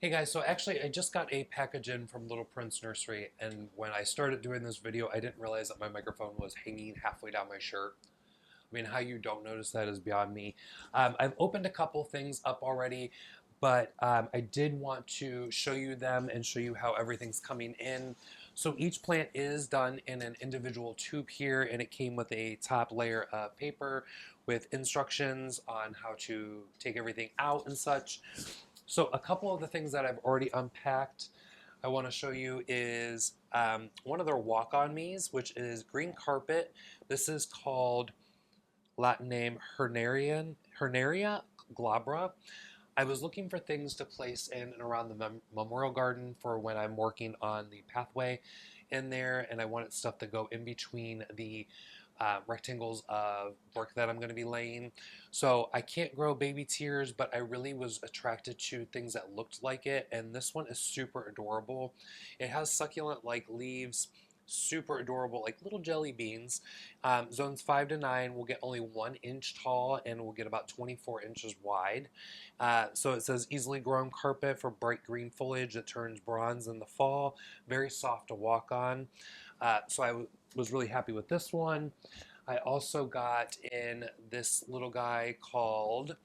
Hey guys, so actually I just got a package in from Little Prince Nursery, and when I started doing this video I didn't realize that my microphone was hanging halfway down my shirt. I mean, how you don't notice that is beyond me. I've opened a couple things up already, but I did want to show you them and show you how everything's coming in. So each plant is done in an individual tube here, and it came with a top layer of paper with instructions on how to take everything out and such. So a couple of the things that I've already unpacked I want to show you is one of their walk-on me's, which is green carpet. This is called Latin name Hernaria glabra. I was looking for things to place in and around the memorial garden for when I'm working on the pathway in there, and I wanted stuff to go in between the rectangles of work that I'm going to be laying. So I can't grow baby tears, but I really was attracted to things that looked like it, and this one is super adorable. It has succulent-like leaves, super adorable, like little jelly beans. Zones 5 to 9 will get only 1 inch tall and will get about 24 inches wide. So it says easily grown carpet for bright green foliage that turns bronze in the fall. Very soft to walk on. So I was really happy with this one. I also got in this little guy called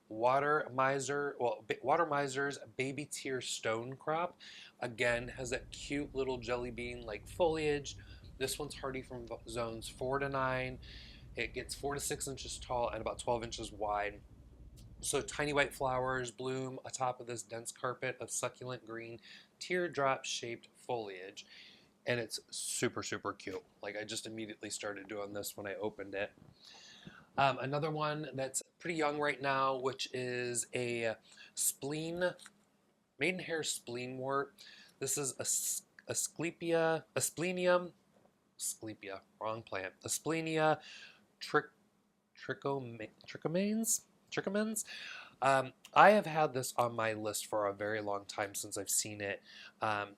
Water Miser's Baby Tear Stone Crop. Again, has that cute little jelly bean like foliage. This one's hardy from zones 4 to 9. It gets 4 to 6 inches tall and about 12 inches wide. So tiny white flowers bloom atop of this dense carpet of succulent green teardrop shaped foliage. And it's super, super cute. Like I just immediately started doing this when I opened it. Another one that's pretty young right now, which is a spleen, maidenhair spleen wort. This is a splenium, Asclepia, wrong plant. Asplenia tric, trichomans. I have had this on my list for a very long time since I've seen it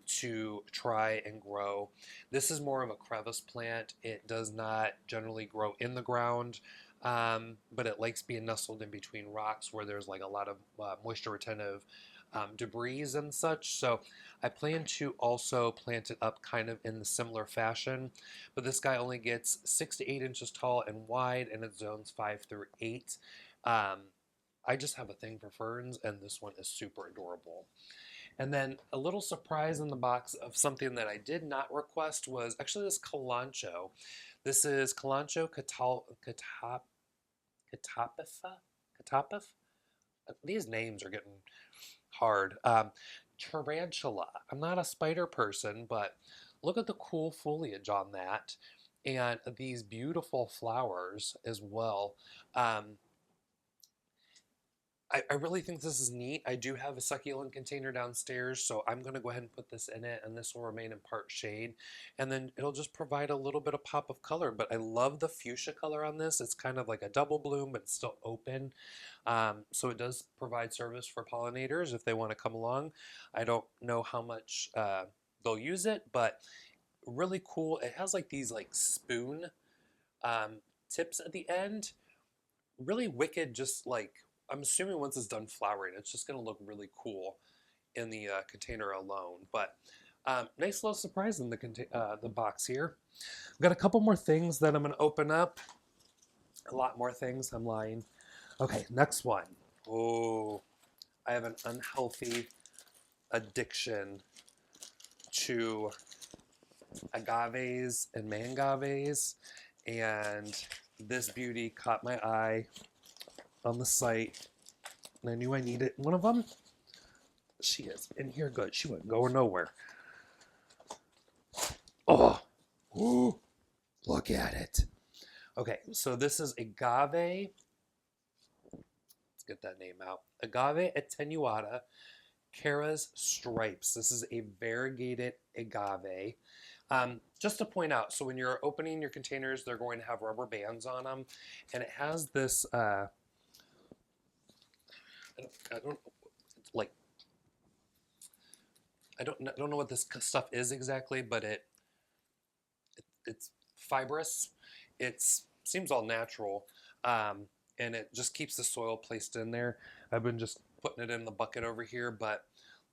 to try and grow. This is more of a crevice plant. It does not generally grow in the ground, but it likes being nestled in between rocks where there's like a lot of moisture retentive debris and such. So I plan to also plant it up kind of in the similar fashion, but this guy only gets 6 to 8 inches tall and wide, and it zones 5 through 8. Um, I just have a thing for ferns, and this one is super adorable. And then a little surprise in the box of something that I did not request was actually this Kalanchoe. This is Catapitha? Catapith? These names are getting hard. Tarantula. I'm not a spider person, but look at the cool foliage on that and these beautiful flowers as well. Um, I really think this is neat. I do have a succulent container downstairs, so I'm going to go ahead and put this in it, and this will remain in part shade. And then it'll just provide a little bit of pop of color, but I love the fuchsia color on this. It's kind of like a double bloom, but it's still open. So it does provide service for pollinators if they want to come along. I don't know how much they'll use it, but really cool. It has like these like spoon tips at the end, really wicked, just like I'm assuming once it's done flowering, it's just going to look really cool in the container alone. But nice little surprise in the box here. I've got a couple more things that I'm going to open up. A lot more things. I'm lying. Okay, next one. Oh, I have an unhealthy addiction to agaves and mangaves, and this beauty caught my eye on the site, and I knew I needed one of them. She is in here good. She wouldn't go nowhere. Oh, ooh, look at it. Okay, so this is Agave. Let's get that name out. Agave attenuata, Cara's stripes. This is a variegated agave. Just to point out, so when you're opening your containers, they're going to have rubber bands on them, and it has this. I don't like. I don't know what this stuff is exactly, but it's fibrous. It seems all natural, and it just keeps the soil placed in there. I've been just putting it in the bucket over here, but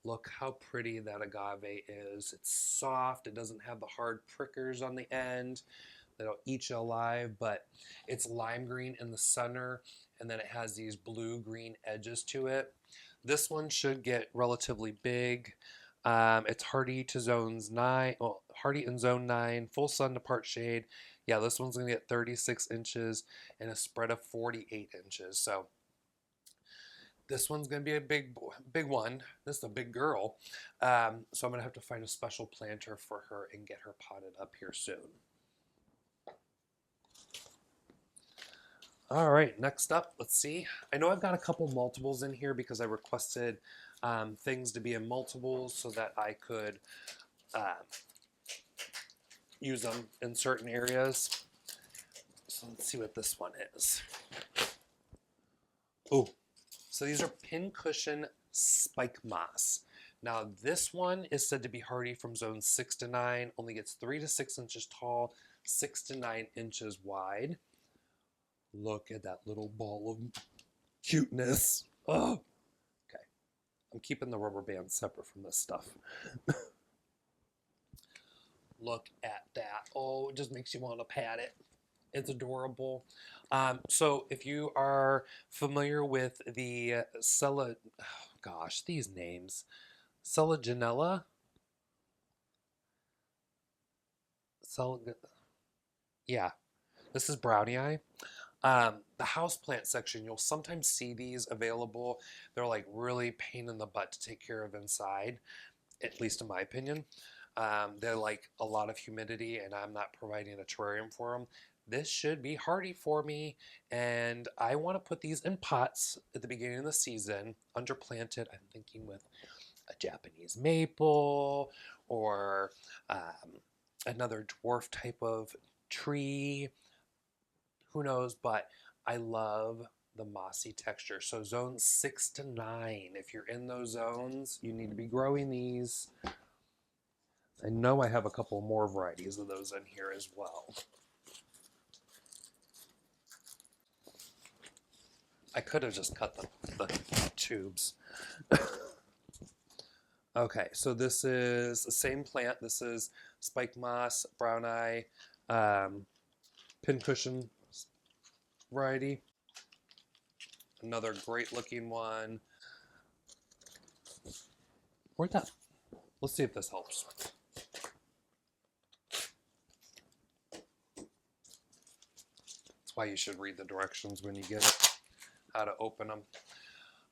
Look how pretty that agave is. It's soft. It doesn't have the hard prickers on the end that'll eat you alive, but it's lime green in the center, and then it has these blue-green edges to it. This one should get relatively big. It's hardy to zones 9, well, hardy in zone 9, full sun to part shade. Yeah, this one's gonna get 36 inches and a spread of 48 inches. So this one's gonna be a big one. This is a big girl. So I'm gonna have to find a special planter for her and get her potted up here soon. All right, next up, let's see. I know I've got a couple multiples in here because I requested things to be in multiples so that I could use them in certain areas. So let's see what this one is. Oh, so these are pincushion spike moss. Now this one is said to be hardy from zone 6 to 9, only gets 3 to 6 inches tall, 6 to 9 inches wide. Look at that little ball of cuteness. Oh, okay. I'm keeping the rubber band separate from this stuff. Look at that. Oh, it just makes you want to pat it. It's adorable. So if you are familiar with the Sala, oh gosh, these names. Sala Janella. Yeah, this is brownie eye. The houseplant section, you'll sometimes see these available. They're like really pain in the butt to take care of inside, at least in my opinion. They're like a lot of humidity and I'm not providing a terrarium for them. This should be hardy for me, and I want to put these in pots at the beginning of the season, underplanted. I'm thinking with a Japanese maple or another dwarf type of tree. Who knows, but I love the mossy texture. So zone 6 to 9, if you're in those zones, you need to be growing these. I know I have a couple more varieties of those in here as well. I could have just cut the tubes. Okay, so this is the same plant. This is spike moss, brown eye, pincushion variety. Another great looking one. Where'd that? Let's see if this helps. That's why you should read the directions when you get it, how to open them.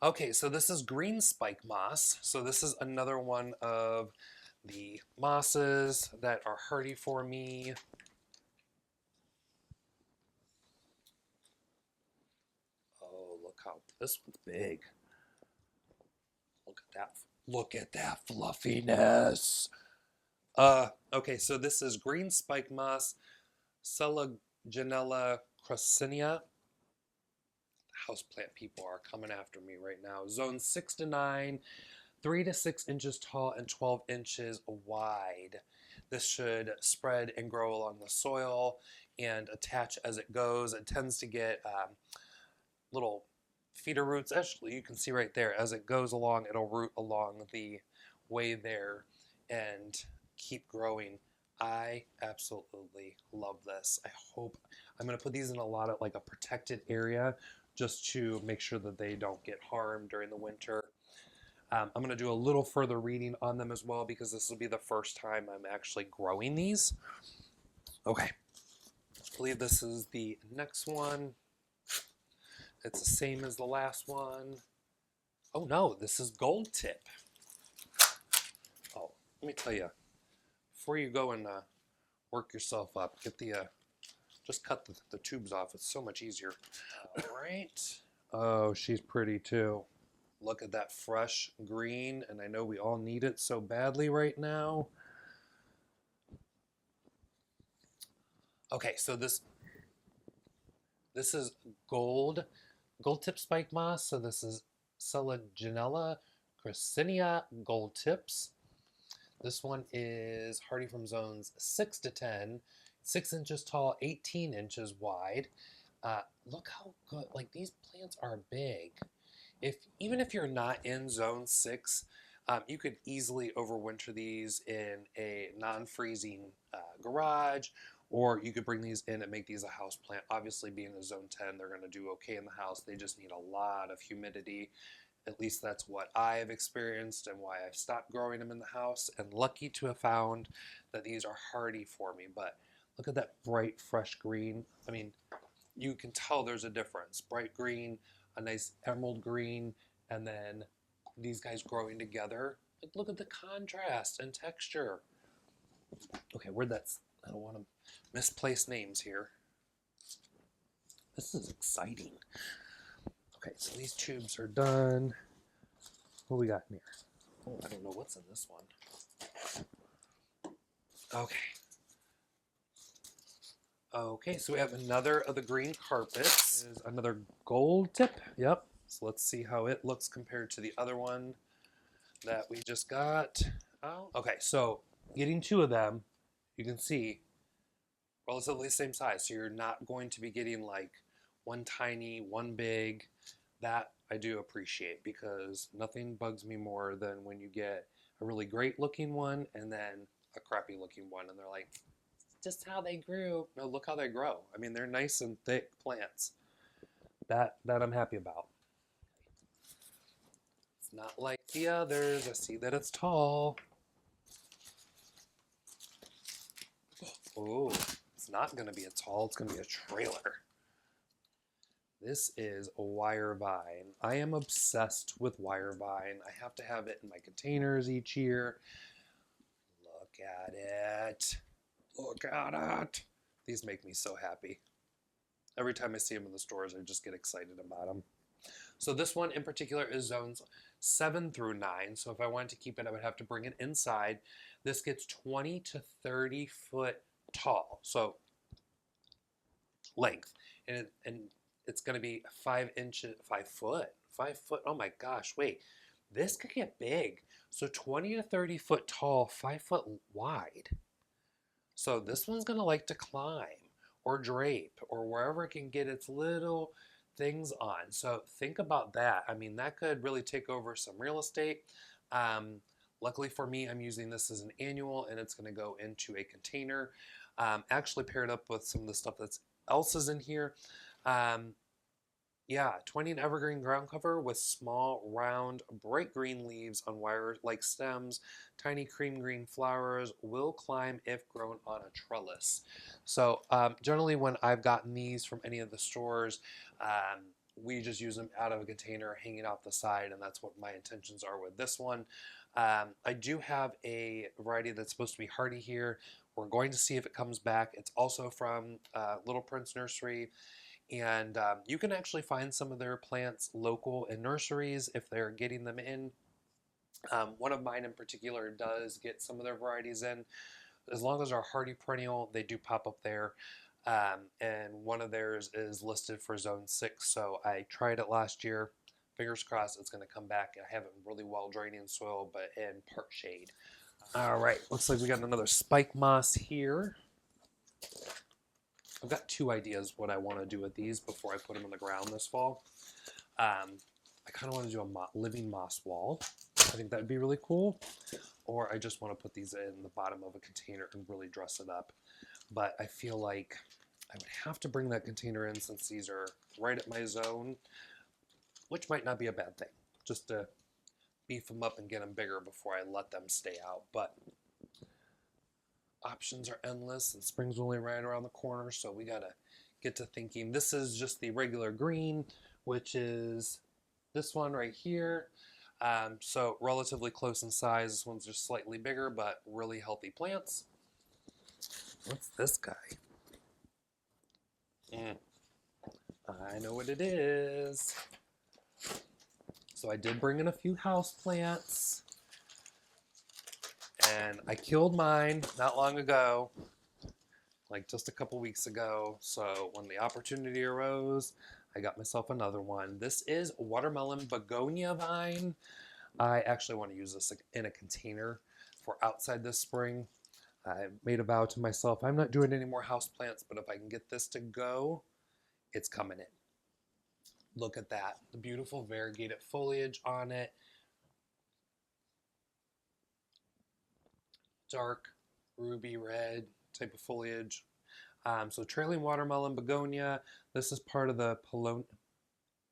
Okay, so this is green spike moss. So this is another one of the mosses that are hardy for me. Oh, look how this one's big. Look at that. Look at that fluffiness. Okay, so this is green spike moss, Sala Janella crassinia. Houseplant people are coming after me right now. Zone 6 to 9, 3 to 6 inches tall and 12 inches wide. This should spread and grow along the soil and attach as it goes. It tends to get little feeder roots. Actually, you can see right there, as it goes along, it'll root along the way there and keep growing. I absolutely love this. I hope I'm going to put these in a lot of like a protected area just to make sure that they don't get harmed during the winter. I'm going to do a little further reading on them as well because this will be the first time I'm actually growing these. Okay, I believe this is the next one. It's the same as the last one. Oh no, this is gold tip. Oh, let me tell you, before you go and work yourself up, get the just cut the tubes off. It's so much easier. All right. Oh, she's pretty too. Look at that fresh green, and I know we all need it so badly right now. Okay, so this is gold tip spike moss. So this is Sala Janella crassinia gold tips. This one is hardy from zones 6 to 10, 6 inches tall, 18 inches wide. Look how good, like these plants are big. Even if you're not in zone 6, You could easily overwinter these in a non-freezing garage, or you could bring these in and make these a house plant. Obviously, being a zone 10, they're going to do okay in the house. They just need a lot of humidity. At least that's what I've experienced and why I've stopped growing them in the house. And lucky to have found that these are hardy for me. But look at that bright, fresh green. I mean, you can tell there's a difference. Bright green, a nice emerald green, and then these guys growing together. Like, look at the contrast and texture. Okay, I don't want to misplace names here. This is exciting. Okay, so these tubes are done. What we got in here? Oh, I don't know what's in this one. Okay. Okay, so we have another of the green carpets. This is another gold tip. Yep. So let's see how it looks compared to the other one that we just got. Oh, okay, so getting two of them, you can see relatively the same size. So you're not going to be getting like one tiny, one big. That I do appreciate, because nothing bugs me more than when you get a really great looking one and then a crappy looking one and they're like, just how they grew. No, look how they grow. I mean, they're nice and thick plants. That I'm happy about. It's not like the others. I see that it's tall. Oh, it's not going to be a tall. It's going to be a trailer. This is a wire vine. I am obsessed with wire vine. I have to have it in my containers each year. Look at it. Look at it. These make me so happy. Every time I see them in the stores, I just get excited about them. So this one in particular is zones 7 through 9. So if I wanted to keep it, I would have to bring it inside. This gets 20 to 30 foot tall. So length. And it's going to be 5 foot. Oh my gosh, wait. This could get big. So 20 to 30 foot tall, 5 foot wide. So this one's going to like to climb or drape or wherever it can get its little things on. So think about that. I mean, that could really take over some real estate. Luckily for me, I'm using this as an annual and it's going to go into a container. Actually paired up with some of the stuff that's else is in here. Yeah, 20 an evergreen ground cover with small, round, bright green leaves on wire-like stems. Tiny cream green flowers will climb if grown on a trellis. So generally when I've gotten these from any of the stores, we just use them out of a container hanging off the side, and that's what my intentions are with this one. I do have a variety that's supposed to be hardy here. We're going to see if it comes back. It's also from Little Prince Nursery. And you can actually find some of their plants local in nurseries if they're getting them in. One of mine in particular does get some of their varieties in. As long as they're hardy perennial, they do pop up there. And one of theirs is listed for zone 6. So I tried it last year. Fingers crossed it's going to come back. I have it in really well draining soil, but in part shade. All right, looks like we got another spike moss here. I've got 2 ideas what I want to do with these before I put them on the ground this fall. I kind of want to do a living moss wall. I think that would be really cool. Or I just want to put these in the bottom of a container and really dress it up. But I feel like I would have to bring that container in since these are right at my zone, which might not be a bad thing. Just to beef them up and get them bigger before I let them stay out. But options are endless and spring's only right around the corner, so we gotta get to thinking. This is just the regular green, which is this one right here. So relatively close in size. This one's just slightly bigger, but really healthy plants. What's this guy? I know what it is. So I did bring in a few house plants. And I killed mine not long ago, like just a couple weeks ago. So when the opportunity arose, I got myself another one. This is watermelon begonia vine. I actually want to use this in a container for outside this spring. I made a vow to myself, I'm not doing any more house plants, but if I can get this to go, it's coming in. Look at that, the beautiful variegated foliage on it. dark ruby red type of foliage. So trailing watermelon begonia. This is part of the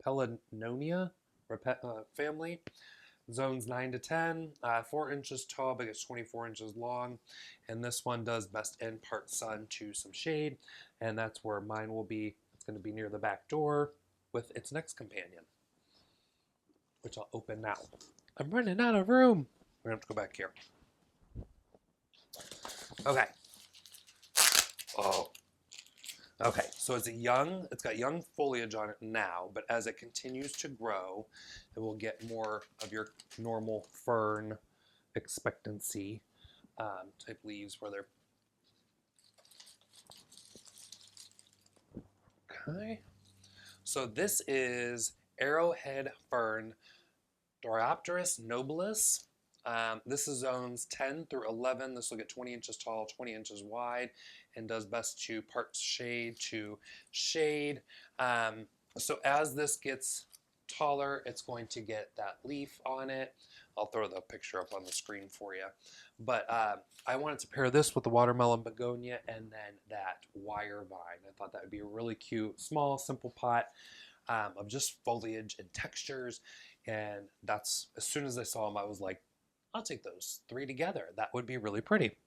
Pelargonium family. Zones 9 to 10, 4 inches tall, but it's 24 inches long. And this one does best in part sun to some shade. And that's where mine will be. It's going to be near the back door with its next companion, which I'll open now. I'm running out of room. We're going to have to go back here. Okay. Oh. Okay, so it's got young foliage on it now, but as it continues to grow, it will get more of your normal fern expectancy type leaves where they're... Okay. So this is Arrowhead Fern, Doropteris nobilis. This is zones 10 through 11. This will get 20 inches tall, 20 inches wide, and does best to parts shade to shade. So as this gets taller, it's going to get that leaf on it. I'll throw the picture up on the screen for you. But I wanted to pair this with the watermelon begonia and then that wire vine. I thought that would be a really cute, small, simple pot of just foliage and textures. And that's, as soon as I saw them, I was like, I'll take those 3 together. That would be really pretty.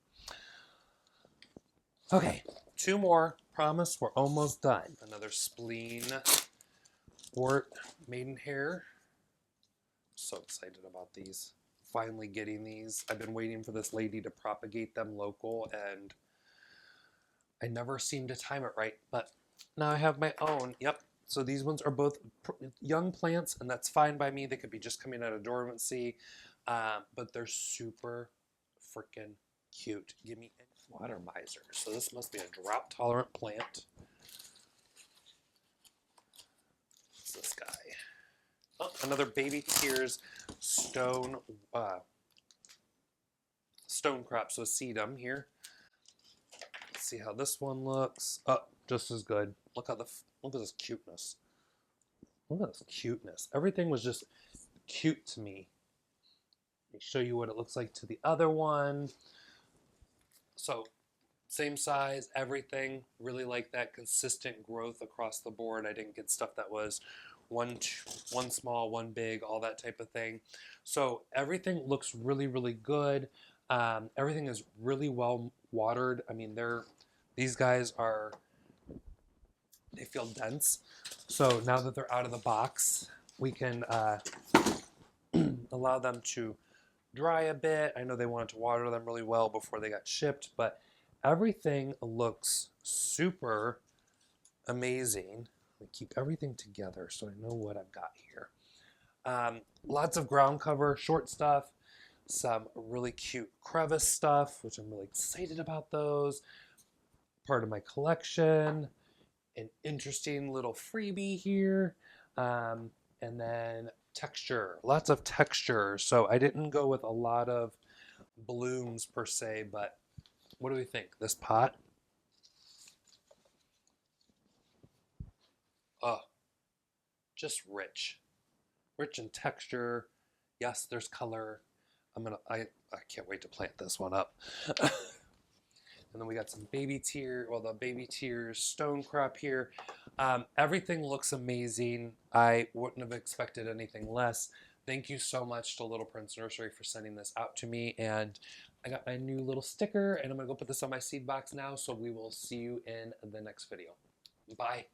Okay, 2 more. Promise, we're almost done. Another Spleen Maidenhair. So excited about these. Finally getting these. I've been waiting for this lady to propagate them local, and I never seem to time it right, but now I have my own. Yep. So these ones are both young plants, and that's fine by me. They could be just coming out of dormancy, but they're super freaking cute. Give me a water miser. So this must be a drought-tolerant plant. What's this guy? Oh, another baby tears stone crop. So sedum here. Let's see how this one looks. Oh, just as good. Look at this cuteness. Look at this cuteness. Everything was just cute to me. Let me show you what it looks like to the other one. So same size, everything. Really like that consistent growth across the board. I didn't get stuff that was one small, one big, all that type of thing. So everything looks really, really good. Everything is really well watered. I mean, these guys are, they feel dense. So now that they're out of the box, we can allow them to dry a bit. I know they wanted to water them really well before they got shipped, but everything looks super amazing. Let me keep everything together so I know what I've got here. Lots of ground cover, short stuff, some really cute crevice stuff, which I'm really excited about those. Part of my collection. An interesting little freebie here. And then texture, lots of texture. So I didn't go with a lot of blooms per se, but what do we think? This pot? Oh, just rich. Rich in texture. Yes, there's color. I can't wait to plant this one up. And then we got some baby tear, well, the baby tears stone crop here. Everything looks amazing. I wouldn't have expected anything less. Thank you so much to Little Prince Nursery for sending this out to me. And I got my new little sticker, and I'm gonna go put this on my seed box now. So we will see you in the next video. Bye.